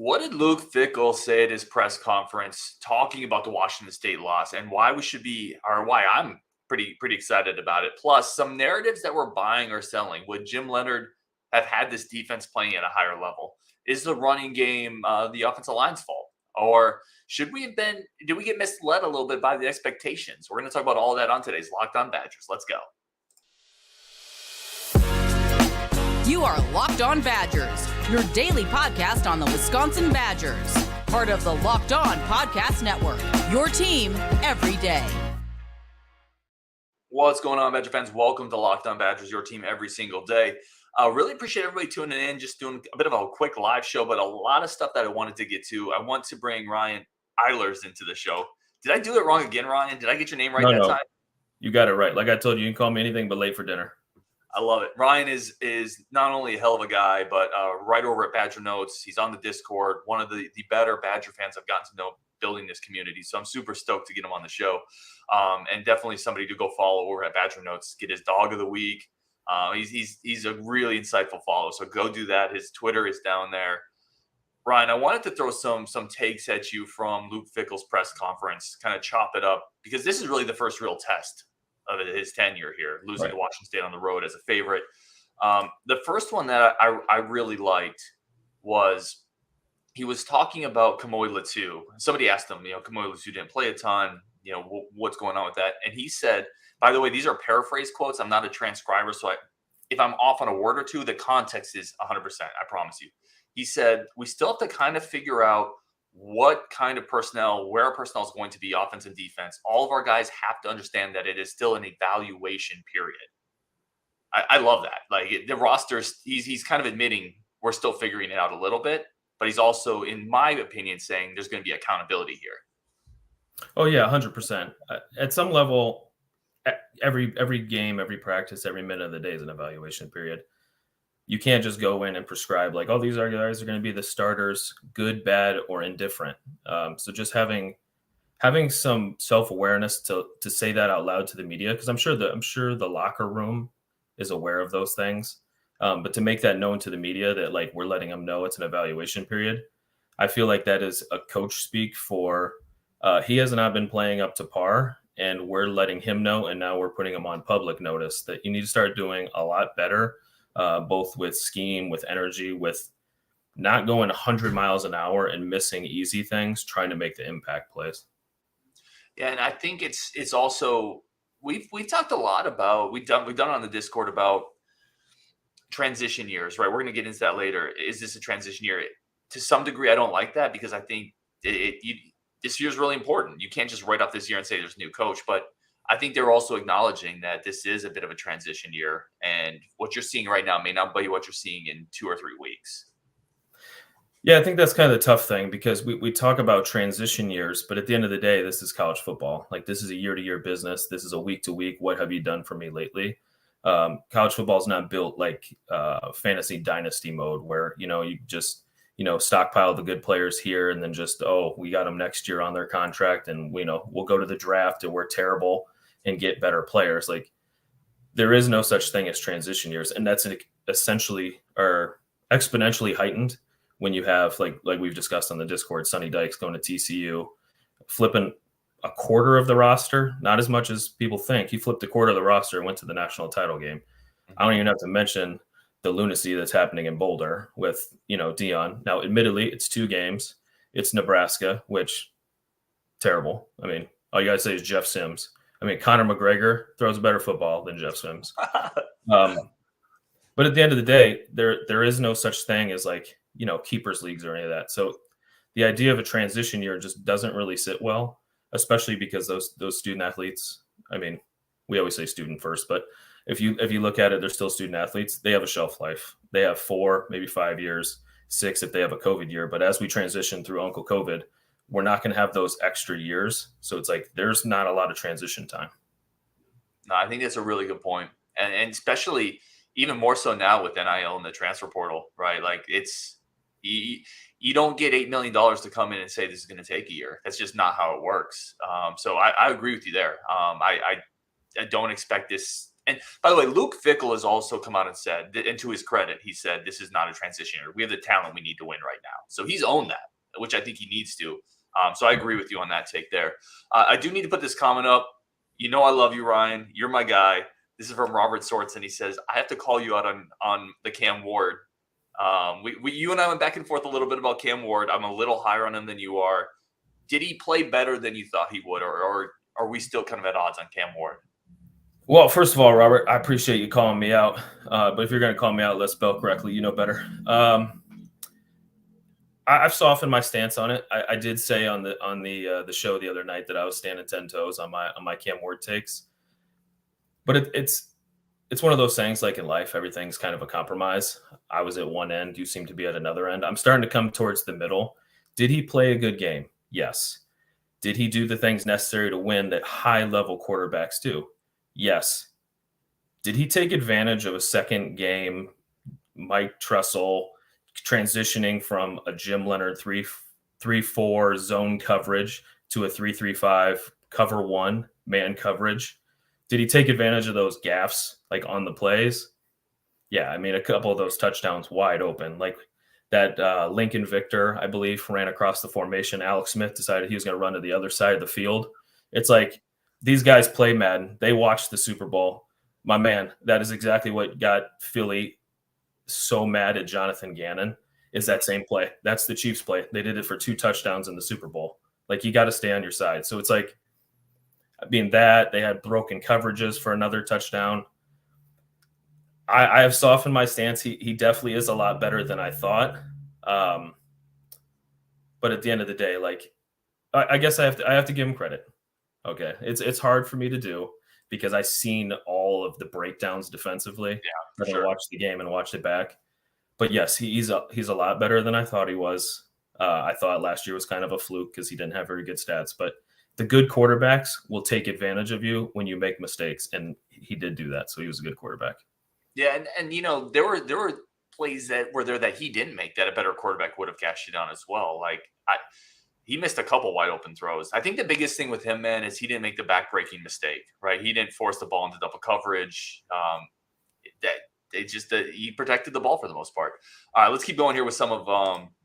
What did Luke Fickell say at his press conference talking about the Washington State loss and why we should be, or why I'm pretty excited about it? Plus, some narratives that we're buying or selling. Would Jim Leonard have had this defense playing at a higher level? Is the running game the offensive line's fault, or should we have been? Did we get misled a little bit by the expectations? We're going to talk about all that on today's Locked On Badgers. Let's go. You are Locked On Badgers, your daily podcast on the Wisconsin Badgers. Part of the Locked On Podcast Network, your team every day. What's going on, Badger fans? Welcome to Locked On Badgers, your team every single day. Really appreciate everybody tuning in, just doing a bit of a quick live show, but a lot of stuff that I wanted to get to. I want to bring Ryan Eilers into the show. Did I do it wrong again, Ryan? Did I get your name right that time? You got it right. Like I told you, you can call me anything but late for dinner. I love it. Ryan is not only a hell of a guy, but right over at Badger Notes. He's on the Discord, one of the better Badger fans I've gotten to know building this community. So I'm super stoked to get him on the show. And definitely somebody to go follow over at Badger Notes, get his dog of the week. He's a really insightful follow. So go do that. His Twitter is down there. Ryan, I wanted to throw some takes at you from Luke Fickell's press conference, kind of chop it up, because this is really the first real test of his tenure here, losing to Washington State on the road as a favorite. The first one that I really liked was he was talking about Kamoi Latu. Somebody asked him, Kamoi Latu didn't play a ton, what's going on with that? And he said, by the way, these are paraphrase quotes. I'm not a transcriber, so if I'm off on a word or two, the context is 100%, I promise you. He said, we still have to kind of figure out what kind of personnel, where our personnel is going to be, offense and defense. All of our guys have to understand that it is still an evaluation period. I love that. Like the rosters, he's kind of admitting we're still figuring it out a little bit, but he's also, in my opinion, saying there's going to be accountability here. Oh yeah, 100%. At some level, every game, every practice, every minute of the day is an evaluation period. You can't just go in and prescribe like, oh, these guys are going to be the starters, good, bad, or indifferent. So just having some self-awareness to say that out loud to the media, because I'm sure the locker room is aware of those things. But to make that known to the media that like we're letting them know it's an evaluation period, I feel like that is a coach speak for he has not been playing up to par, and we're letting him know, and now we're putting him on public notice that you need to start doing a lot better. Both with scheme, with energy, with not going 100 miles an hour and missing easy things, trying to make the impact plays. Yeah, and I think it's also we've talked a lot about we've done on the Discord about transition years, right? We're going to get into that later. Is this a transition year? To some degree, I don't like that because I think this year is really important. You can't just write off this year and say there's a new coach, but I think they're also acknowledging that this is a bit of a transition year, and what you're seeing right now may not be what you're seeing in 2 or 3 weeks. Yeah, I think that's kind of the tough thing because we talk about transition years, but at the end of the day, this is college football. Like this is a year-to-year business. This is a week-to-week. What have you done for me lately? College football is not built like fantasy dynasty mode where, you just, stockpile the good players here and then just, we got them next year on their contract and we'll go to the draft and we're terrible and get better players. Like there is no such thing as transition years. And that's essentially or exponentially heightened when you have like we've discussed on the Discord, Sonny Dykes going to TCU, flipping a quarter of the roster, not as much as people think. He flipped a quarter of the roster and went to the national title game. I don't even have to mention the lunacy that's happening in Boulder with, Dion. Now, admittedly, it's 2 games. It's Nebraska, which terrible. I mean, all you got to say is Jeff Sims. I mean, Conor McGregor throws a better football than Jeff Sims. But at the end of the day, there is no such thing as like, keepers leagues or any of that. So the idea of a transition year just doesn't really sit well, especially because those student athletes, I mean, we always say student first, but if you look at it, they're still student athletes. They have a shelf life. They have 4, maybe 5 years, 6 if they have a COVID year. But as we transition through Uncle COVID, we're not going to have those extra years. So it's like there's not a lot of transition time. No, I think that's a really good point. And especially even more so now with NIL and the transfer portal, right? Like it's you don't get $8 million to come in and say this is going to take a year. That's just not how it works. So I agree with you there. I don't expect this And by the way, Luke Fickell has also come out and said, and to his credit, he said, this is not a transition year. We have the talent we need to win right now. So he's owned that, which I think he needs to. So I agree with you on that take there. I do need to put this comment up. You know I love you, Ryan. You're my guy. This is from Robert Sorts, and he says, I have to call you out on the Cam Ward. You and I went back and forth a little bit about Cam Ward. I'm a little higher on him than you are. Did he play better than you thought he would, or are we still kind of at odds on Cam Ward? Well, first of all, Robert, I appreciate you calling me out. But if you're going to call me out, let's spell correctly. You know better. I've softened my stance on it. I did say on the show the other night that I was standing 10 toes on my Cam Ward takes. But it's one of those things, like in life, everything's kind of a compromise. I was at one end. You seem to be at another end. I'm starting to come towards the middle. Did he play a good game? Yes. Did he do the things necessary to win that high-level quarterbacks do? Yes. Did he take advantage of a second game, Mike Tressel transitioning from a Jim Leonard 3-4 zone coverage to a 3-3-5 cover one man coverage? Did he take advantage of those gaffes like on the plays? Yeah, I mean, a couple of those touchdowns wide open, like that Lincoln Victor, I believe, ran across the formation. Alex Smith decided he was going to run to the other side of the field. It's like these guys play Madden. They watched the Super Bowl. My man, that is exactly what got Philly so mad at Jonathan Gannon, is that same play. That's the Chiefs play. They did it for 2 touchdowns in the Super Bowl. Like, you got to stay on your side. So it's like, being that they had broken coverages for another touchdown. I have softened my stance. He definitely is a lot better than I thought. But at the end of the day, like, I guess I have to give him credit. Okay. It's hard for me to do because I've seen all of the breakdowns defensively. Yeah, for sure. sure. I watched the game and watched it back. But yes, he's a lot better than I thought he was. I thought last year was kind of a fluke because he didn't have very good stats. But the good quarterbacks will take advantage of you when you make mistakes, and he did do that. So he was a good quarterback. Yeah, and you know, there were plays that were there that he didn't make that a better quarterback would have cashed it on as well. Like he missed a couple wide open throws. I think the biggest thing with him, man, is he didn't make the back-breaking mistake, right? He didn't force the ball into double coverage. He protected the ball for the most part. All right, let's keep going here with some of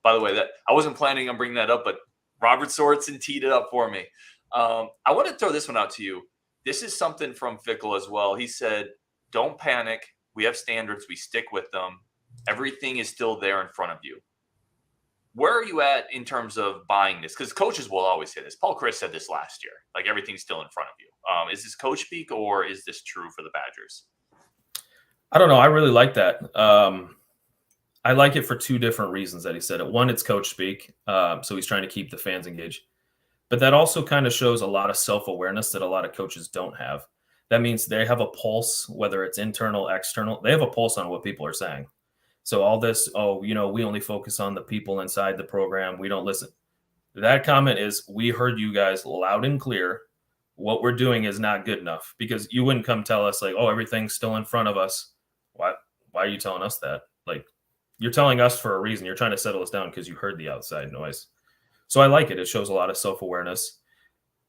by the way, that I wasn't planning on bringing that up, but Robert Sorensen teed it up for me. I want to throw this one out to you. This is something from Fickell as well. He said, don't panic. We have standards. We stick with them. Everything is still there in front of you. Where are you at in terms of buying this? Because coaches will always say this. Paul Chris said this last year. Like, everything's still in front of you. Is this coach speak, or is this true for the Badgers? I don't know. I really like that. I like it for 2 different reasons that he said it. One, it's coach speak. So he's trying to keep the fans engaged. But that also kind of shows a lot of self-awareness that a lot of coaches don't have. That means they have a pulse, whether it's internal, external. They have a pulse on what people are saying. So all this, we only focus on the people inside the program. We don't listen. That comment is, we heard you guys loud and clear. What we're doing is not good enough, because you wouldn't come tell us like, everything's still in front of us. Why are you telling us that? Like, you're telling us for a reason. You're trying to settle us down because you heard the outside noise. So I like it. It shows a lot of self-awareness.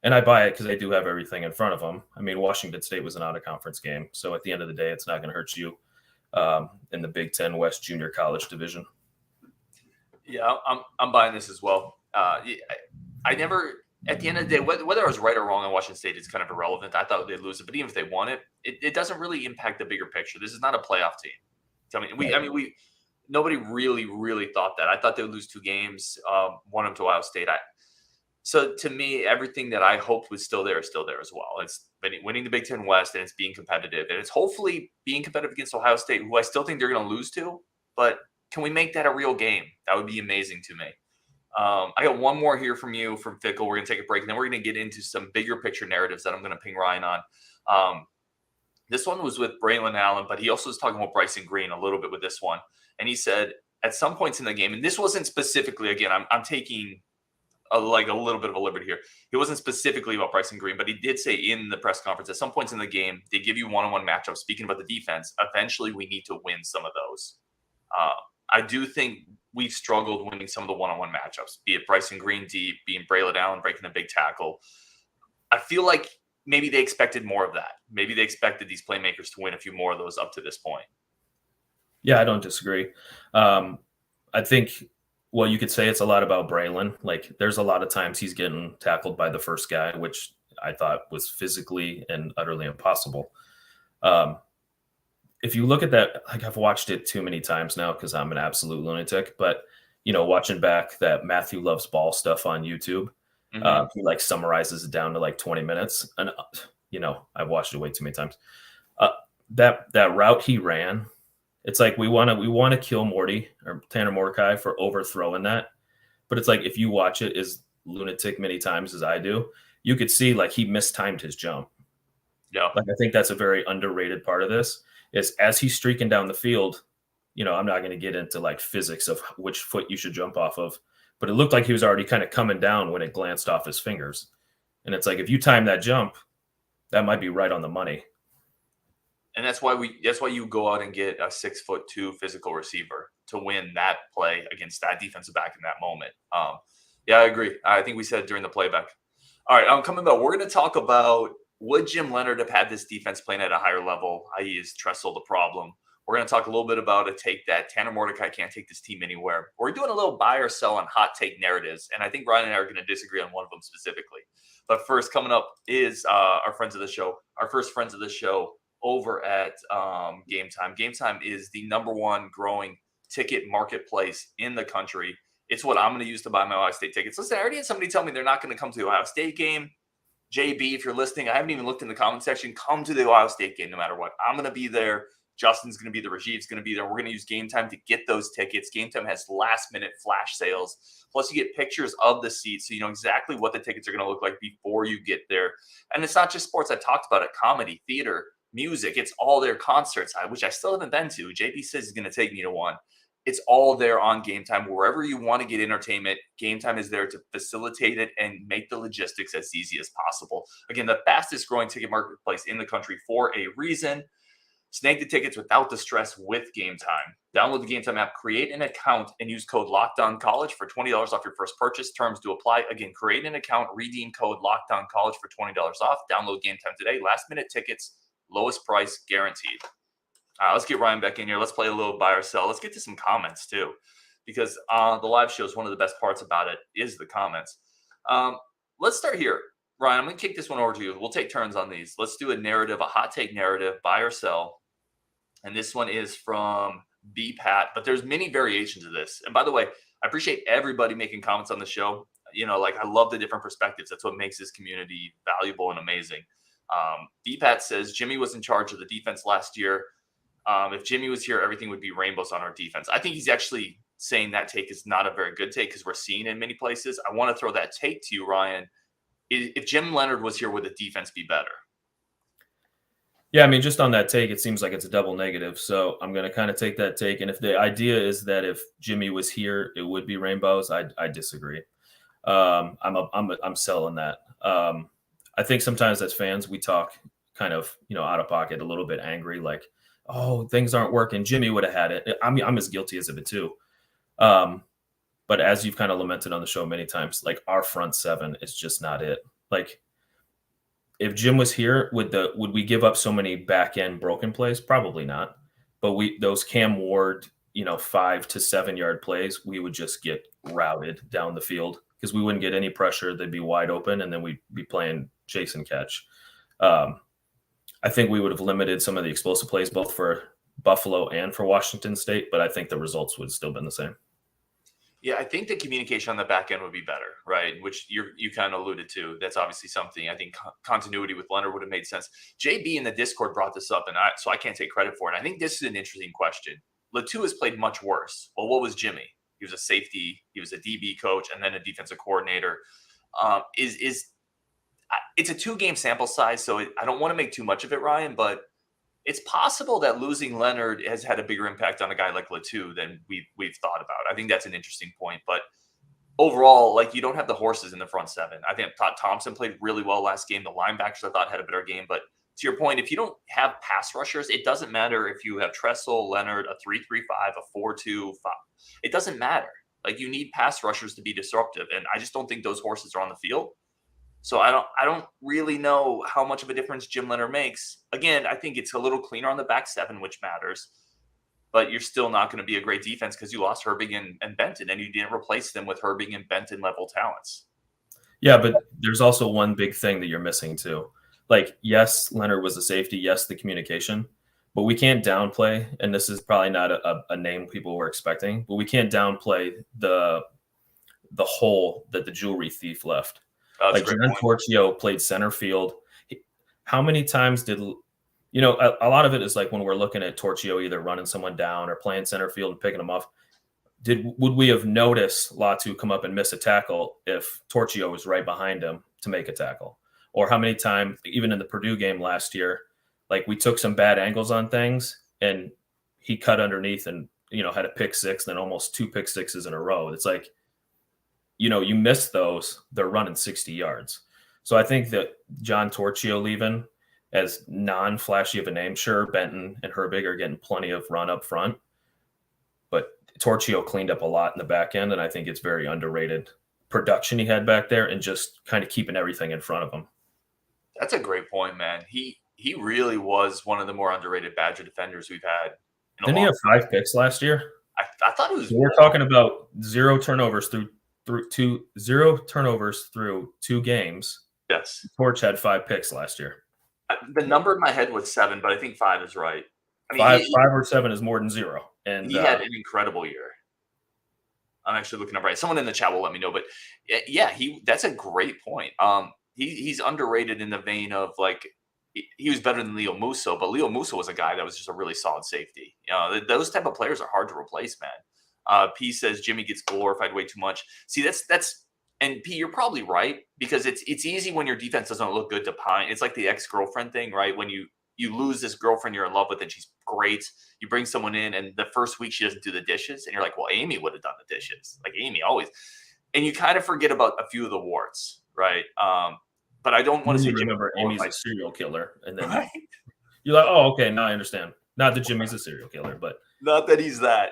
And I buy it because they do have everything in front of them. I mean, Washington State was an out-of-conference game. So at the end of the day, it's not going to hurt you in the Big Ten West Junior College Division. Yeah, I'm buying this as well. I never, at the end of the day, whether I was right or wrong on Washington State is kind of irrelevant. I thought they'd lose it. But even if they won it, it doesn't really impact the bigger picture. This is not a playoff team. So, nobody really thought that. I thought they would lose 2 games, one of them to Ohio State. So to me, everything that I hoped was still there is still there as well. It's winning the Big Ten West, and it's being competitive, and it's hopefully being competitive against Ohio State, who I still think they're going to lose to. But can we make that a real game? That would be amazing to me. I got one more here from you, from Fickell. We're going to take a break, and then we're going to get into some bigger picture narratives that I'm going to ping Ryan on. This one was with Braelon Allen, but he also was talking about Bryson Green a little bit with this one. And he said at some points in the game, and this wasn't specifically, again, I'm taking a little bit of a liberty here. He wasn't specifically about Bryson Green, but he did say in the press conference at some points in the game, they give you one-on-one matchups. Speaking about the defense, eventually we need to win some of those. I do think we've struggled winning some of the one-on-one matchups, be it Bryson Green deep, being Braelon Allen breaking a big tackle. I feel like maybe they expected more of that. Maybe they expected these playmakers to win a few more of those up to this point. Yeah, I don't disagree. I think, well, you could say it's a lot about Braelon. Like, there's a lot of times he's getting tackled by the first guy, which I thought was physically and utterly impossible. If you look at that, like, I've watched it too many times now because I'm an absolute lunatic, but, watching back that Matthew Loves Ball stuff on YouTube, he like summarizes it down to like 20 minutes. And, I've watched it way too many times. That route he ran, it's like we want to kill Morty or Tanner Mordecai for overthrowing that. But it's like, if you watch it as lunatic many times as I do, you could see like he mistimed his jump. Yeah. Like, I think that's a very underrated part of this is as he's streaking down the field, I'm not going to get into like physics of which foot you should jump off of, but it looked like he was already kind of coming down when it glanced off his fingers. And it's like, if you time that jump, that might be right on the money. And that's why you go out and get a 6'2" physical receiver to win that play against that defensive back in that moment. Yeah, I agree. I think we said during the playback. All right, I'm coming back. We're going to talk about, would Jim Leonard have had this defense playing at a higher level, i.e. is Tressel the problem? We're going to talk a little bit about a take that Tanner Mordecai can't take this team anywhere. We're doing a little buy or sell on hot take narratives, and I think Ryan and I are going to disagree on one of them specifically. But first, coming up is our friends of the show, our first friends of the show over at Gametime. Gametime is the #1 growing ticket marketplace in the country. It's what I'm going to use to buy my Ohio State tickets. Listen, I already had somebody tell me they're not going to come to the Ohio State game. JB, if you're listening, I haven't even looked in the comment section. Come to the Ohio State game no matter what. I'm going to be there. Justin's going to be there. Rajiv's going to be there. We're going to use Gametime to get those tickets. Gametime has last-minute flash sales. Plus, you get pictures of the seats, so you know exactly what the tickets are going to look like before you get there. And it's not just sports. I talked about it. Comedy, theater, music. It's all there. Concerts, which I still haven't been to. JB says he's going to take me to one. It's all there on Gametime. Wherever you want to get entertainment, Gametime is there to facilitate it and make the logistics as easy as possible. Again, the fastest growing ticket marketplace in the country for a reason. Snag the tickets without the stress with Gametime. Download the Gametime app, create an account, and use code LOCKEDONCollege for $20 off your first purchase. Terms do apply. Again, create an account, redeem code LOCKEDONCollege for $20 off. Download Gametime today. Last-minute tickets, lowest price guaranteed. Let's get Ryan back in here. Let's play a little buy or sell. Let's get to some comments too, because the live show is one of the best parts about it is the comments. Let's start here. Ryan, I'm going to kick this one over to you. We'll take turns on these. Let's do a narrative, a hot take narrative, buy or sell. And this one is from B. Pat, but there's many variations of this. And by the way, I appreciate everybody making comments on the show. I love the different perspectives. That's what makes this community valuable and amazing. B. Pat says, Jimmy was in charge of the defense last year. If Jimmy was here, everything would be rainbows on our defense. I think he's actually saying that take is not a very good take because we're seeing it in many places. I want to throw that take to you, Ryan. If Jim Leonard was here, would the defense be better? Yeah, I mean, just on that take, it seems like it's a double negative. So I'm going to kind of take that take. And if the idea is that if Jimmy was here, it would be rainbows, I disagree. I'm selling that. I think sometimes as fans, we talk kind of, out of pocket, a little bit angry, like, oh, things aren't working. Jimmy would have had it. I'm as guilty as of it too. But as you've kind of lamented on the show many times, like our front seven is just not it. Like if Jim was here, would we give up so many back end broken plays? Probably not. But those Cam Ward, 5 to 7 yard plays, we would just get routed down the field because we wouldn't get any pressure. They'd be wide open, and then we'd be playing chase and catch. I think we would have limited some of the explosive plays both for Buffalo and for Washington State, but I think the results would still been the same. Yeah, I think the communication on the back end would be better, right? Which you kind of alluded to. That's obviously something I think continuity with Leonard would have made sense. JB in the Discord brought this up, and so I can't take credit for it. I think this is an interesting question. Latu has played much worse. Well, what was Jimmy? He was a safety, he was a DB coach, and then a defensive coordinator. It's a 2-game sample size, so I don't want to make too much of it, Ryan, but it's possible that losing Leonard has had a bigger impact on a guy like Latu than we've thought about. I think that's an interesting point. But overall, you don't have the horses in the front seven. I think Todd Thompson played really well last game. The linebackers, I thought, had a better game. But to your point, if you don't have pass rushers, it doesn't matter if you have Tressel, Leonard, a 3-3-5, a 4-2-5. It doesn't matter. You need pass rushers to be disruptive. And I just don't think those horses are on the field. So I don't really know how much of a difference Jim Leonard makes. Again, I think it's a little cleaner on the back seven, which matters. But you're still not going to be a great defense because you lost Herbig and Benton, and you didn't replace them with Herbig and Benton level talents. Yeah, but there's also one big thing that you're missing too. Like, yes, Leonard was a safety. Yes, the communication. But we can't downplay, and this is probably not a name people were expecting, but we can't downplay the hole that the jewelry thief left. Like, John Torchio played center field. How many times did a lot of it is like when we're looking at Torchio either running someone down or playing center field and picking them off. Would we have noticed Latu come up and miss a tackle if Torchio was right behind him to make a tackle? Or how many times, even in the Purdue game last year, like we took some bad angles on things and he cut underneath and, had a pick six, then almost 2 pick sixes in a row. It's like, you miss those, they're running 60 yards. So I think that John Torchio leaving as non-flashy of a name, sure, Benton and Herbig are getting plenty of run up front, but Torchio cleaned up a lot in the back end, and I think it's very underrated production he had back there and just kind of keeping everything in front of him. That's a great point, man. He really was one of the more underrated Badger defenders we've had. Didn't he have 5 picks last year? I thought it was. So we're talking about 0 turnovers through 2 games. Yes. Torch had 5 picks last year. The number in my head was 7, but I think 5 is right. I mean, 5 or 7 is more than 0. And he had an incredible year. I'm actually looking up right. Someone in the chat will let me know, but yeah, that's a great point. He's underrated in the vein of like he was better than Leo Musso, but Leo Musso was a guy that was just a really solid safety. Those type of players are hard to replace, man. P says Jimmy gets glorified way too much. See, that's and P, you're probably right because it's easy when your defense doesn't look good to pine. It's like the ex-girlfriend thing, right? When you lose this girlfriend you're in love with and she's great, you bring someone in and the first week she doesn't do the dishes and you're like, well, Amy would have done the dishes. Like Amy always. And you kind of forget about a few of the warts, right? But I don't want to say remember Amy's a serial killer. And then right? You're like, oh, okay, now I understand. Not that Jimmy's a serial killer, but not that he's that.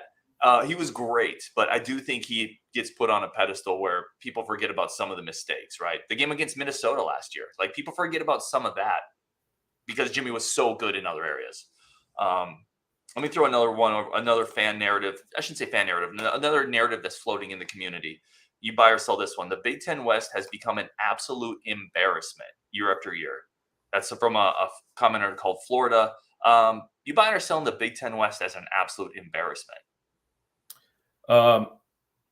He was great, but I do think he gets put on a pedestal where people forget about some of the mistakes, right? The game against Minnesota last year, like people forget about some of that because Jimmy was so good in other areas. Let me throw another fan narrative. I shouldn't say fan narrative, another narrative that's floating in the community. You buy or sell this one. The Big Ten West has become an absolute embarrassment year after year. That's from a commenter called Florida. You buy or sell in the Big Ten West as an absolute embarrassment.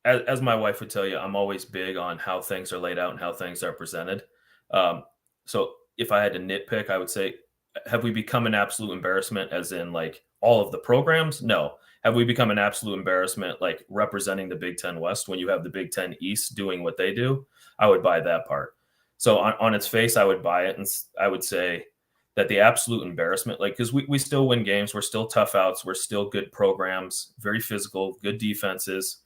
As my wife would tell you, I'm always big on how things are laid out and how things are presented. So if I had to nitpick, I would say, have we become an absolute embarrassment as in like all of the programs? No. Have we become an absolute embarrassment like representing the Big Ten West when you have the Big Ten East doing what they do? I would buy that part. So on its face, I would buy it. And I would say that the absolute embarrassment, like, because we still win games. We're still tough outs. We're still good programs, very physical, good defenses,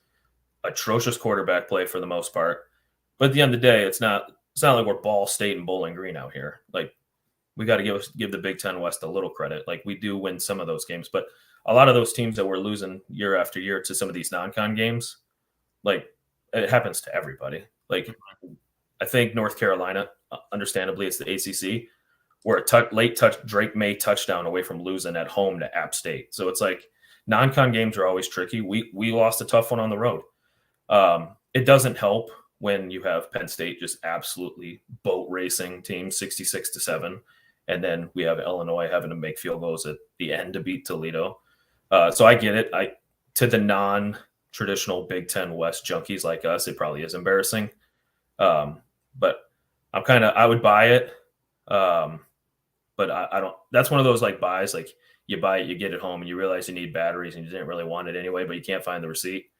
atrocious quarterback play for the most part. But at the end of the day, it's not like we're Ball State and Bowling Green out here. Like, we got to give the Big Ten West a little credit. Like, we do win some of those games, but a lot of those teams that we're losing year after year to some of these non-con games, like, it happens to everybody. Like, I think North Carolina, understandably, it's the ACC, where late Drake May touchdown away from losing at home to App State. So it's like non-con games are always tricky. We lost a tough one on the road. It doesn't help when you have Penn State just absolutely boat racing teams 66-7. And then we have Illinois having to make field goals at the end to beat Toledo. So I get it. To the non-traditional Big Ten West junkies like us, it probably is embarrassing. But I would buy it. But I don't, that's one of those like buys, like you buy it, you get it home and you realize you need batteries and you didn't really want it anyway, but you can't find the receipt.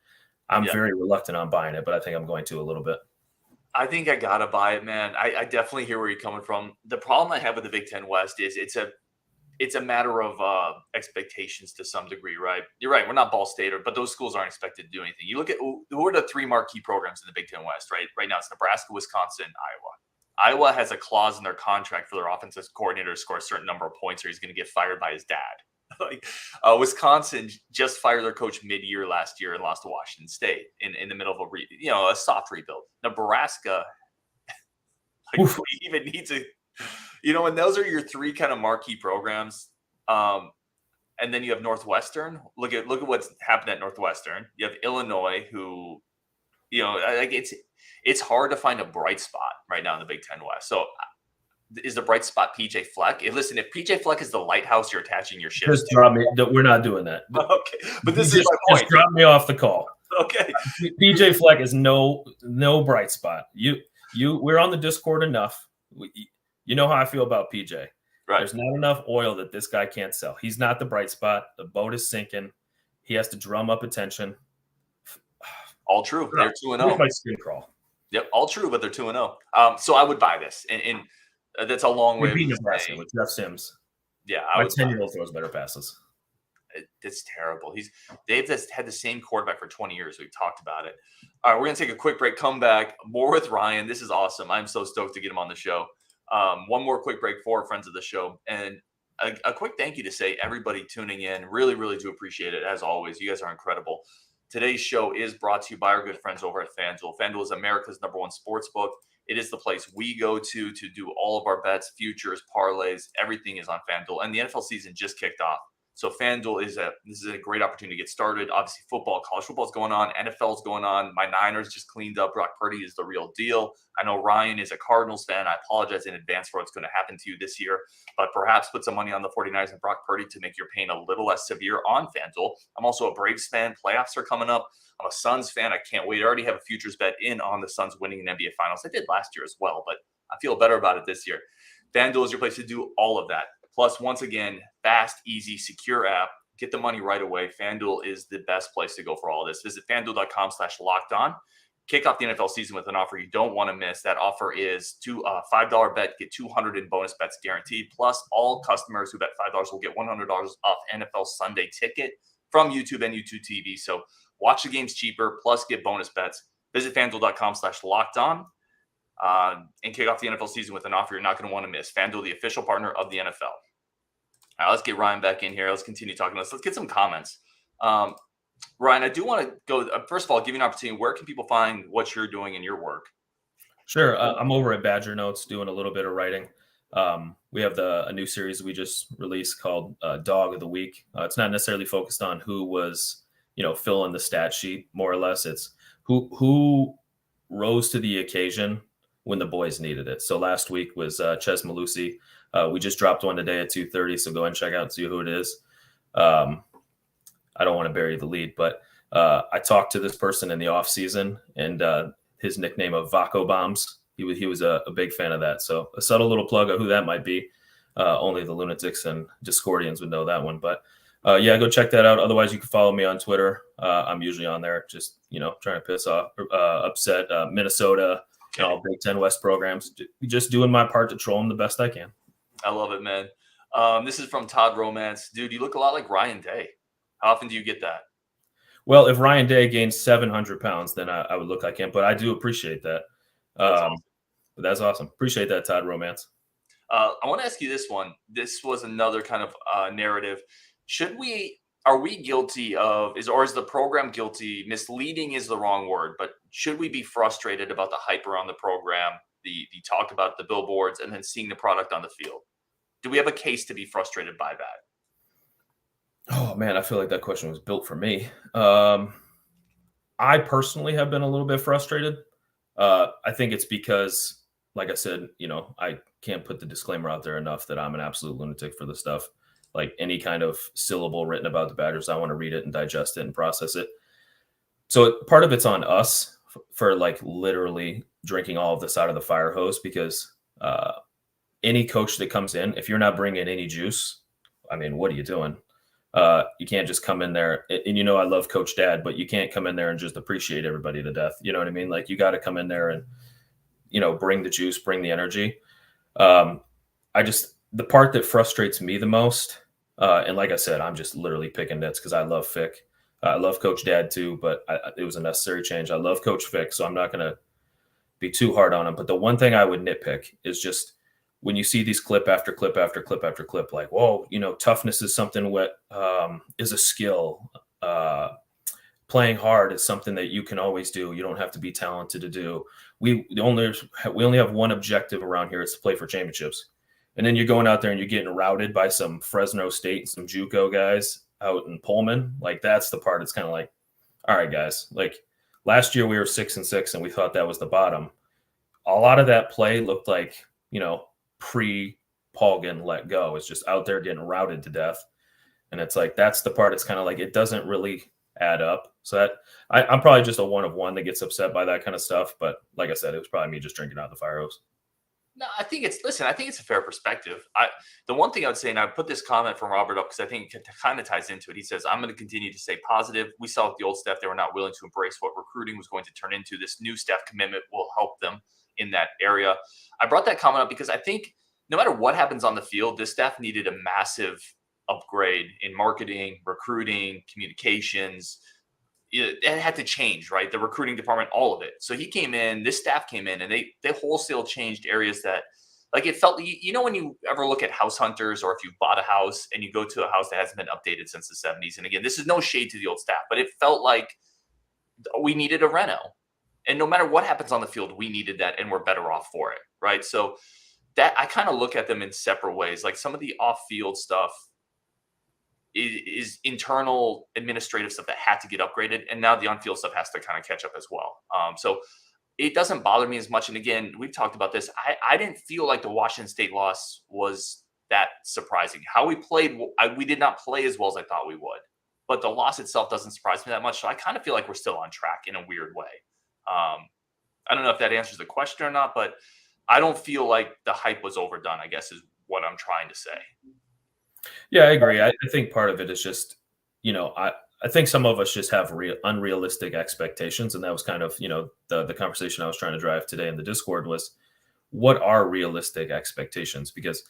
I'm very reluctant on buying it, but I think I'm going to a little bit. I think I got to buy it, man. I definitely hear where you're coming from. The problem I have with the Big Ten West is it's a matter of expectations to some degree, right? You're right. We're not Ball State, but those schools aren't expected to do anything. You look at who are the 3 marquee programs in the Big Ten West, right? Right now it's Nebraska, Wisconsin, Iowa. Iowa has a clause in their contract for their offensive coordinator to score a certain number of points or he's going to get fired by his dad. Wisconsin just fired their coach mid-year last year and lost to Washington State in the middle of a soft rebuild. Nebraska, do we even need to, and those are your three kind of marquee programs. And then you have Northwestern. Look at what's happened at Northwestern. You have Illinois, who, like it's hard to find a bright spot right now in the Big Ten West. So is the bright spot PJ Fleck? Listen, if PJ Fleck is the lighthouse you're attaching your ships just drop me. We're not doing that. Okay, but this is my point. Just drop me off the call. Okay, PJ Fleck is no bright spot. We're on the Discord enough. You know how I feel about PJ. Right. There's not enough oil that this guy can't sell. He's not the bright spot. The boat is sinking. He has to drum up attention. All true. They're 2-0. My skin crawl. Yep, all true, but they're 2-0. So I would buy this, and that's a long way. Beat Nebraska with Jeff Sims. Yeah, my 10-year-old throws better passes. It's terrible. They've had the same quarterback for 20 years. We've talked about it. All right, we're gonna take a quick break. Come back. More with Ryan. This is awesome. I'm so stoked to get him on the show. One more quick break for friends of the show, and a quick thank you to say everybody tuning in. Really, really do appreciate it. As always, you guys are incredible. Today's show is brought to you by our good friends over at FanDuel. FanDuel is America's #1 sports book. It is the place we go to do all of our bets, futures, parlays. Everything is on FanDuel, and the NFL season just kicked off. So FanDuel this is a great opportunity to get started. Obviously, college football is going on, NFL is going on. My Niners just cleaned up. Brock Purdy is the real deal. I know Ryan is a Cardinals fan. I apologize in advance for what's going to happen to you this year, but perhaps put some money on the 49ers and Brock Purdy to make your pain a little less severe on FanDuel. I'm also a Braves fan. Playoffs are coming up. I'm a Suns fan. I can't wait. I already have a futures bet in on the Suns winning the NBA Finals. I did last year as well, but I feel better about it this year. FanDuel is your place to do all of that. Plus, once again, fast, easy, secure app. Get the money right away. FanDuel is the best place to go for all of this. Visit FanDuel.com/lockedon. Kick off the NFL season with an offer you don't want to miss. That offer is $5 bet, get $200 in bonus bets guaranteed. Plus, all customers who bet $5 will get $100 off NFL Sunday Ticket from YouTube and YouTube TV. So watch the games cheaper, plus get bonus bets. Visit FanDuel.com/lockedon. And kick off the NFL season with an offer you're not going to want to miss. FanDuel, the official partner of the NFL. All right, let's get Ryan back in here. Let's continue talking. Let's get some comments. Ryan, I do want to go, first of all, give you an opportunity. Where can people find what you're doing in your work? Sure. I'm over at Badger Notes doing a little bit of writing. We have a new series we just released called Dog of the Week. It's not necessarily focused on who was, filling the stat sheet, more or less. It's who rose to the occasion when the boys needed it. So last week was Jase Medical. We just dropped one today at 2:30, so go ahead and check out and see who it is. I don't want to bury the lead, but I talked to this person in the off season, and his nickname of Vaco Bombs, he was a big fan of that. So a subtle little plug of who that might be. Only the lunatics and Discordians would know that one. But go check that out. Otherwise, you can follow me on Twitter. I'm usually on there, just trying to upset Minnesota. All Big Ten West programs, just doing my part to troll them the best I can. I love it, man. This is from Todd Romance. Dude, you look a lot like Ryan Day. How often do you get that? Well, if Ryan Day gains 700 pounds, then I would look like him, but I do appreciate that. That's awesome. Appreciate that, Todd Romance. I want to ask you this one. This was another kind of narrative. Are we guilty of, is the program guilty? Misleading is the wrong word, but should we be frustrated about the hype around the program, the talk about the billboards, and then seeing the product on the field? Do we have a case to be frustrated by that? Oh, man, I feel like that question was built for me. I personally have been a little bit frustrated. I think it's because, like I said, I can't put the disclaimer out there enough that I'm an absolute lunatic for this stuff. Like any kind of syllable written about the Badgers, I want to read it and digest it and process it. So part of it's on us for like literally drinking all of this out of the fire hose, because any coach that comes in, if you're not bringing any juice, I mean, what are you doing? You can't just come in there and I love Coach Dad, but you can't come in there and just appreciate everybody to death. You know what I mean? Like you got to come in there and, bring the juice, bring the energy. The part that frustrates me the most, and like I said, I'm just literally picking nits because I love Fick. I love Coach Dad too, but it was a necessary change. I love Coach Fick, so I'm not going to be too hard on him. But the one thing I would nitpick is just when you see these clip after clip after clip after clip, like, whoa, toughness is something is a skill. playing hard is something that you can always do. You don't have to be talented to do. We only have one objective around here. It's to play for championships. And then you're going out there and you're getting routed by some Fresno State and some JUCO guys out in Pullman. Like, that's the part. It's kind of like, all right, guys, like last year we were 6-6 and we thought that was the bottom. A lot of that play looked like, pre-Paul getting let go. It's just out there getting routed to death. And it's like, that's the part. It's kind of like, it doesn't really add up. So that I'm probably just a one of one that gets upset by that kind of stuff. But like I said, it was probably me just drinking out of the fire hose. No, I think it's a fair perspective. The one thing I would say, and I put this comment from Robert up because I think it kind of ties into it. He says, I'm going to continue to stay positive. We saw with the old staff, they were not willing to embrace what recruiting was going to turn into. This new staff commitment will help them in that area. I brought that comment up because I think no matter what happens on the field, this staff needed a massive upgrade in marketing, recruiting, communications. It had to change, right? The recruiting department, all of it. So he came in, this staff came in, and they wholesale changed areas that, like, it felt, when you ever look at house hunters, or if you bought a house and you go to a house that hasn't been updated since the 70s. And again, this is no shade to the old staff, but it felt like we needed a reno. And no matter what happens on the field, we needed that, and we're better off for it, right? So that, I kind of look at them in separate ways. Like, some of the off-field stuff is internal administrative stuff that had to get upgraded, and now the on-field stuff has to kind of catch up as well. So it doesn't bother me as much. And again, we've talked about this. I didn't feel like the Washington State loss was that surprising. How we played, we did not play as well as I thought we would, but the loss itself doesn't surprise me that much. So I kind of feel like we're still on track in a weird way. I don't know if that answers the question or not, but I don't feel like the hype was overdone, I guess is what I'm trying to say. Yeah, I agree. I think part of it is just, I think some of us just have unrealistic expectations. And that was kind of, the conversation I was trying to drive today in the Discord was, what are realistic expectations? Because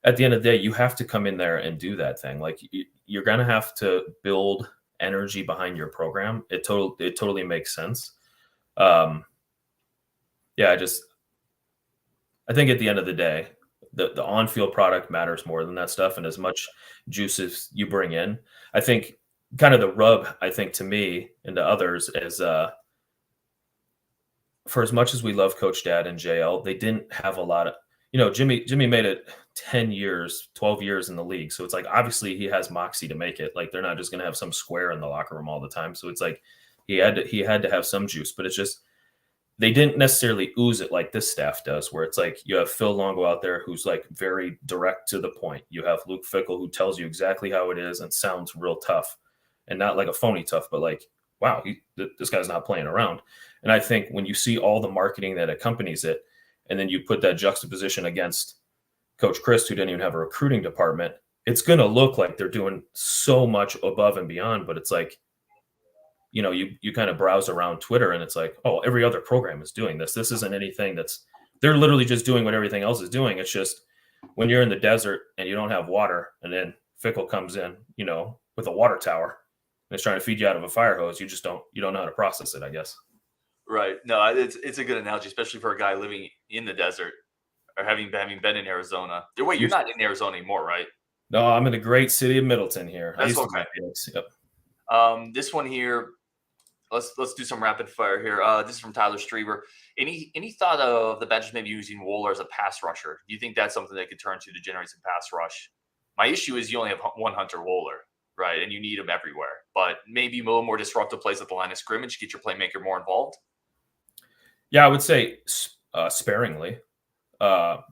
at the end of the day, you have to come in there and do that thing. Like, you're going to have to build energy behind your program. It totally makes sense. I think at the end of the day, the on-field product matters more than that stuff. And as much juice as you bring in, I think kind of the rub, I think, to me and to others is, for as much as we love Coach Dad and JL, they didn't have a lot of, Jimmy made it 10 years, 12 years in the league. So it's like, obviously he has moxie to make it. Like, they're not just going to have some square in the locker room all the time. So it's like, he had to have some juice, but it's just, they didn't necessarily ooze it like this staff does, where it's like, you have Phil Longo out there who's like very direct to the point. You have Luke Fickell who tells you exactly how it is and sounds real tough, and not like a phony tough, but like, wow, this guy's not playing around. And I think when you see all the marketing that accompanies it, and then you put that juxtaposition against Coach Chris, who didn't even have a recruiting department, it's going to look like they're doing so much above and beyond. But it's like, you kind of browse around Twitter and it's like, oh, every other program is doing this. This isn't anything they're literally just doing what everything else is doing. It's just when you're in the desert and you don't have water, and then Fickell comes in, with a water tower and is trying to feed you out of a fire hose, you don't know how to process it, I guess. Right. No, it's a good analogy, especially for a guy living in the desert or having been in Arizona. Wait, you're not in Arizona anymore, right? No, I'm in the great city of Middleton here. That's okay. Yep. This one here, let's do some rapid fire here. This is from Tyler Strieber. Any thought of the Badgers maybe using Wooler as a pass rusher? Do you think that's something they could turn to generate some pass rush? My issue is you only have one Hunter Wooler, right? And you need him everywhere. But maybe a little more disruptive plays at the line of scrimmage, get your playmaker more involved. Yeah, I would say sparingly.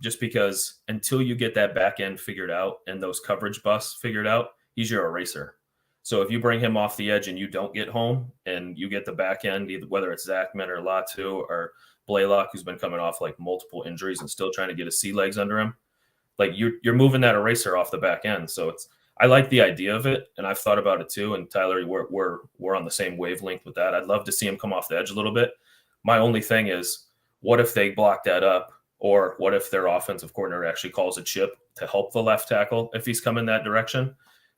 Just because until you get that back end figured out and those coverage busts figured out, he's your eraser. So if you bring him off the edge and you don't get home and you get the back end, whether it's Zachman or Latu or Blaylock, who's been coming off like multiple injuries and still trying to get his sea legs under him, like you're moving that eraser off the back end. So I like the idea of it, and I've thought about it too. And Tyler, we're on the same wavelength with that. I'd love to see him come off the edge a little bit. My only thing is, what if they block that up, or what if their offensive coordinator actually calls a chip to help the left tackle if he's coming that direction?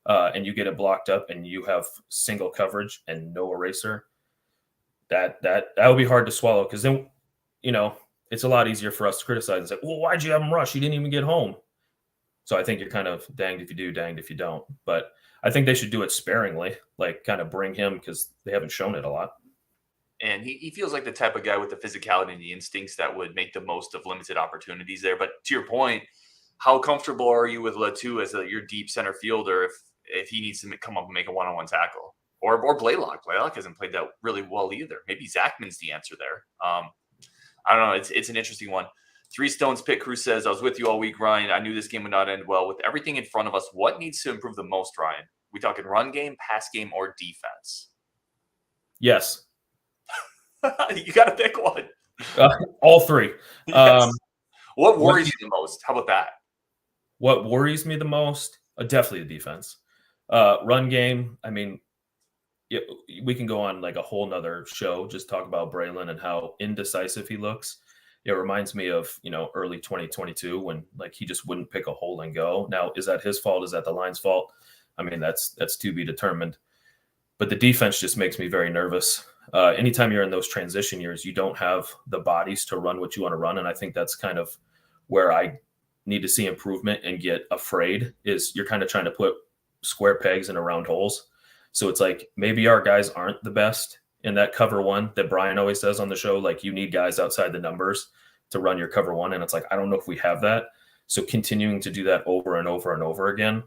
And you get it blocked up and you have single coverage and no eraser, that would be hard to swallow, because then, it's a lot easier for us to criticize and say, well, why'd you have him rush? He didn't even get home. So I think you're kind of danged if you do, danged if you don't. But I think they should do it sparingly, like kind of bring him because they haven't shown it a lot. And he feels like the type of guy with the physicality and the instincts that would make the most of limited opportunities there. But to your point, how comfortable are you with Latu as your deep center fielder if he needs to come up and make a one-on-one tackle? Or Blaylock. Blaylock hasn't played that really well either. Maybe Zachman's the answer there. I don't know. It's an interesting one. Three Stones Pit Crew says, I was with you all week, Ryan. I knew this game would not end well. With everything in front of us, what needs to improve the most, Ryan? We talking run game, pass game, or defense? Yes. You got to pick one. All three. Yes. What worries you the most? How about that? What worries me the most? Definitely the defense. Run game, I mean, we can go on like a whole nother show, just talk about Braelon and how indecisive he looks. It reminds me of, early 2022 when like he just wouldn't pick a hole and go. Now, is that his fault? Is that the line's fault? I mean, that's to be determined. But the defense just makes me very nervous. Anytime you're in those transition years, you don't have the bodies to run what you want to run. And I think that's kind of where I need to see improvement and get afraid is you're kind of trying to put square pegs in round holes. So it's like maybe our guys aren't the best in that cover one that Brian always says on the show. Like you need guys outside the numbers to run your cover one. And it's like, I don't know if we have that. So continuing to do that over and over and over again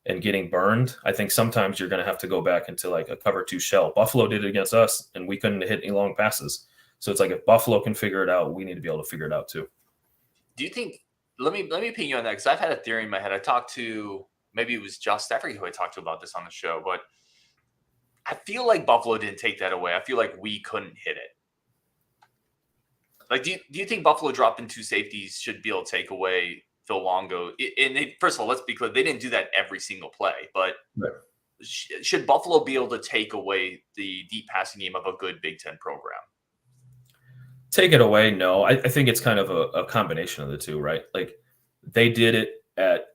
and getting burned, I think sometimes you're going to have to go back into like a cover two shell. Buffalo did it against us and we couldn't hit any long passes. So it's like if Buffalo can figure it out, we need to be able to figure it out too. Do you think, let me ping you on that because I've had a theory in my head. I talked to, maybe it was Just, I forget who I talked to about this on the show, but I feel like Buffalo didn't take that away. I feel like we couldn't hit it. Like, do you think Buffalo dropping two safeties should be able to take away Phil Longo? And first of all, let's be clear, they didn't do that every single play, but right. Should Buffalo be able to take away the deep passing game of a good Big Ten program? Take it away? No. I think it's kind of a combination of the two, right? Like they did it at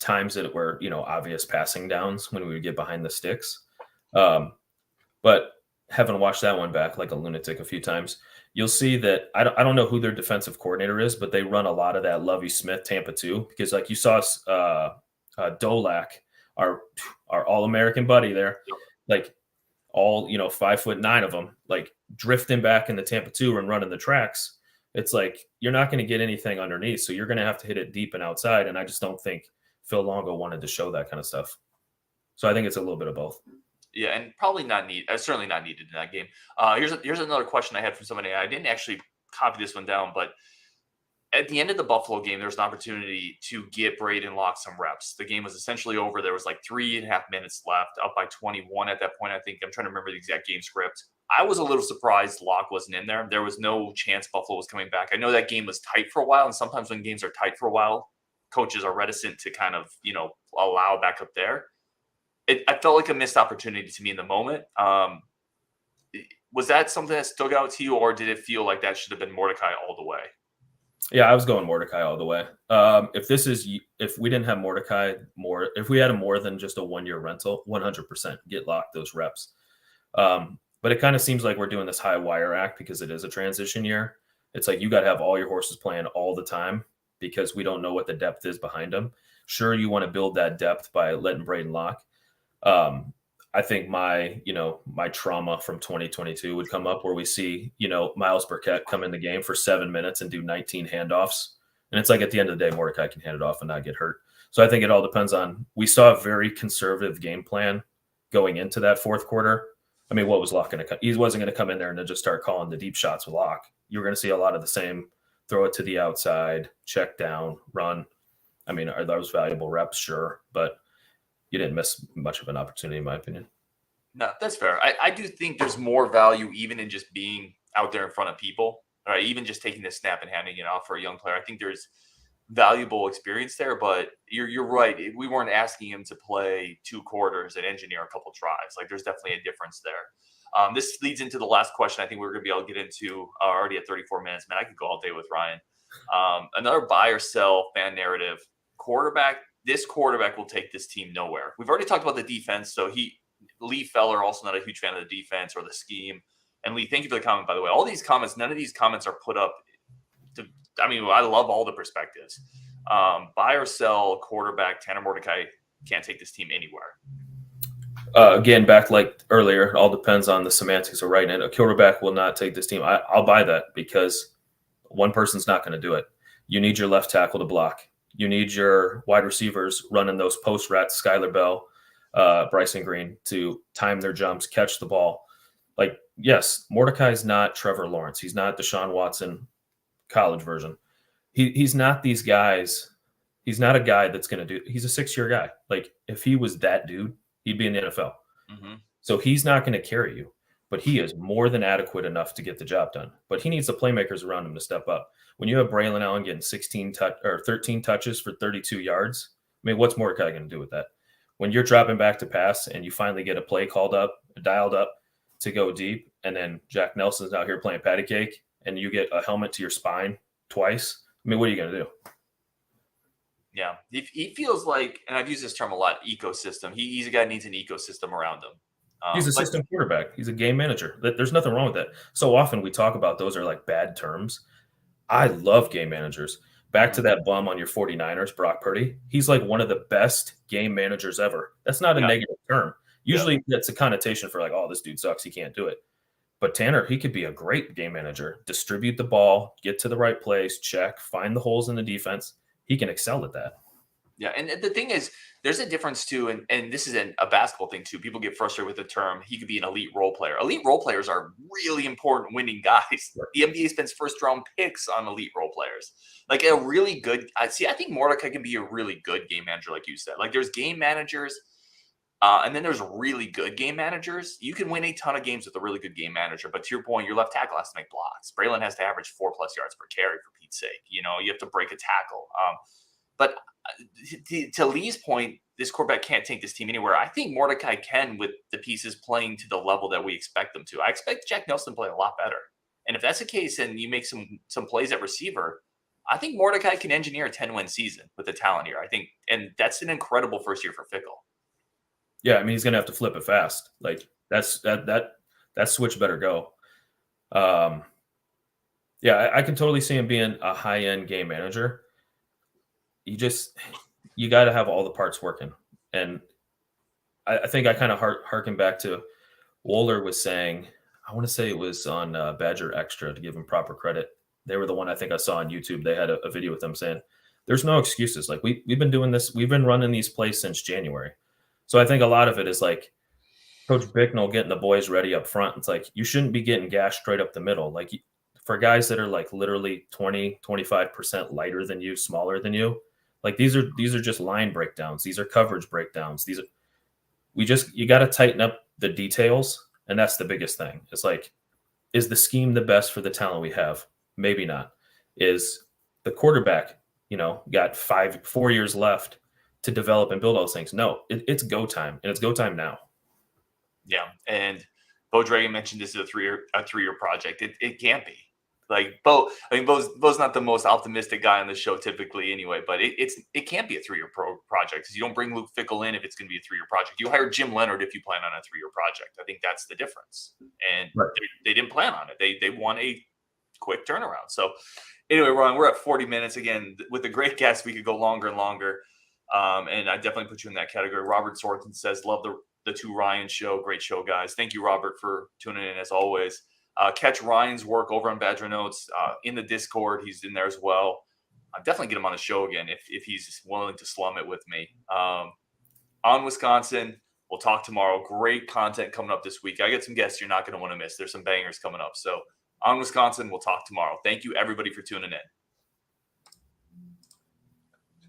times that were, obvious passing downs when we would get behind the sticks. But having watched that one back like a lunatic a few times, you'll see that I don't know who their defensive coordinator is, but they run a lot of that Lovie Smith Tampa 2 because like you saw Dolak, our All-American buddy there, like all 5'9" of them, like drifting back in the Tampa 2 and running the tracks. It's like you're not going to get anything underneath, so you're going to have to hit it deep and outside. And I just don't think Phil Longo wanted to show that kind of stuff. So I think it's a little bit of both. Yeah, and probably not certainly not needed in that game. Here's another question I had from somebody. I didn't actually copy this one down, but at the end of the Buffalo game, there was an opportunity to get Braden Locke some reps. The game was essentially over. There was like 3.5 minutes left, up by 21 at that point. I think I'm trying to remember the exact game script. I was a little surprised Locke wasn't in there. There was no chance Buffalo was coming back. I know that game was tight for a while, and sometimes when games are tight for a while, coaches are reticent to kind of allow back up there. I felt like a missed opportunity to me in the moment. Was that something that stuck out to you, or did it feel like that should have been Mordecai all the way? Yeah, I was going Mordecai all the way. If we didn't have Mordecai if we had a more than just a 1-year rental, 100% get locked those reps. But it kind of seems like we're doing this high wire act because it is a transition year. It's like you got to have all your horses playing all the time because we don't know what the depth is behind them. Sure, you want to build that depth by letting Braden lock. I think my trauma from 2022 would come up where we see, Miles Burkett come in the game for 7 minutes and do 19 handoffs. And it's like at the end of the day, Mordecai can hand it off and not get hurt. So I think it all depends on, we saw a very conservative game plan going into that fourth quarter. I mean, what was Locke going to come? He wasn't going to come in there and then just start calling the deep shots with Locke. You were going to see a lot of the same, throw it to the outside, check down, run. I mean, are those valuable reps? Sure. But you didn't miss much of an opportunity, in my opinion. No, that's fair. I do think there's more value even in just being out there in front of people, right? Even just taking the snap and handing it off for a young player. I think there's valuable experience there, but you're right. We weren't asking him to play 2 quarters and engineer a couple drives. Like there's definitely a difference there. This leads into the last question I think we're going to be able to get into already at 34 minutes. Man, I could go all day with Ryan. Another buy or sell fan narrative. This quarterback will take this team nowhere. We've already talked about the defense. So Lee Feller, also not a huge fan of the defense or the scheme. And Lee, thank you for the comment, by the way. All these comments, none of these comments are put up I love all the perspectives. Buy or sell quarterback Tanner Mordecai can't take this team anywhere. Again, back like earlier, it all depends on the semantics of writing it. A quarterback will not take this team. I'll buy that because one person's not going to do it. You need your left tackle to block. You need your wide receivers running those post rats, Skylar Bell, Bryson Green, to time their jumps, catch the ball. Like, yes, Mordecai's not Trevor Lawrence. He's not Deshaun Watson college version. He's not these guys. He's not a guy that's going to do – he's a 6-year guy. Like, if he was that dude, he'd be in the NFL. Mm-hmm. So he's not going to carry you, but he is more than adequate enough to get the job done. But he needs the playmakers around him to step up. When you have Braelon Allen getting 13 touches for 32 yards, I mean, what's Mordecai going to do with that? When you're dropping back to pass and you finally get a play dialed up to go deep, and then Jack Nelson's out here playing patty cake, and you get a helmet to your spine twice, I mean, what are you going to do? Yeah, he feels like, and I've used this term a lot, ecosystem. He's a guy that needs an ecosystem around him. He's a system quarterback. He's a game manager. There's nothing wrong with that. So often we talk about those are like bad terms. I love game managers. Back to that bum on your 49ers, Brock Purdy. He's like one of the best game managers ever. That's not a negative term. Usually that's a connotation for like, oh, this dude sucks. He can't do it. But Tanner, he could be a great game manager. Distribute the ball, get to the right place, check, find the holes in the defense. He can excel at that. Yeah, and the thing is, there's a difference too, and this is a basketball thing too. People get frustrated with the term, he could be an elite role player. Elite role players are really important winning guys. The NBA spends first-round picks on elite role players. Like a really good – I think Mordecai can be a really good game manager, like you said. Like there's game managers, and then there's really good game managers. You can win a ton of games with a really good game manager, but to your point, your left tackle has to make blocks. Braelon has to average 4+ yards per carry, for Pete's sake. You know, you have to break a tackle. But to Lee's point, this quarterback can't take this team anywhere. I think Mordecai can with the pieces playing to the level that we expect them to. I expect Jack Nelson to play a lot better. And if that's the case and you make some plays at receiver, I think Mordecai can engineer a 10-win season with the talent here. I think, and that's an incredible first year for Fickell. Yeah, I mean, he's going to have to flip it fast. Like that switch better go. Yeah, I can totally see him being a high-end game manager. You got to have all the parts working. And I think I kind of harken back to Wohler was saying, I want to say it was on Badger Extra, to give him proper credit. They were the one I think I saw on YouTube. They had a video with them saying, there's no excuses. Like we've been doing this. We've been running these plays since January. So I think a lot of it is like Coach Bicknell getting the boys ready up front. It's like, you shouldn't be getting gashed straight up the middle. Like for guys that are like literally 20, 25% lighter than you, smaller than you, like these are just line breakdowns. These are coverage breakdowns. You got to tighten up the details. And that's the biggest thing. It's like, is the scheme the best for the talent we have? Maybe not. Is the quarterback, got 4 years left to develop and build all those things? No, it's go time, and it's go time now. Yeah, and Bo Dragan mentioned this is a three-year project. It can't be. Like Bo's not the most optimistic guy on the show typically anyway, but it can't be a 3-year project because you don't bring Luke Fickell in if it's going to be a 3-year project. You hire Jim Leonard if you plan on a 3-year project. I think that's the difference. And they didn't plan on it. They want a quick turnaround. So anyway, Ron, we're at 40 minutes. Again, with a great guest, we could go longer and longer. And I definitely put you in that category. Robert Sorton says, love the Two Ryan show. Great show, guys. Thank you, Robert, for tuning in as always. Catch Ryan's work over on Badger Notes in the Discord. He's in there as well. I'll definitely get him on the show again if he's willing to slum it with me. On Wisconsin, we'll talk tomorrow. Great content coming up this week. I got some guests you're not going to want to miss. There's some bangers coming up. So on Wisconsin, we'll talk tomorrow. Thank you, everybody, for tuning in.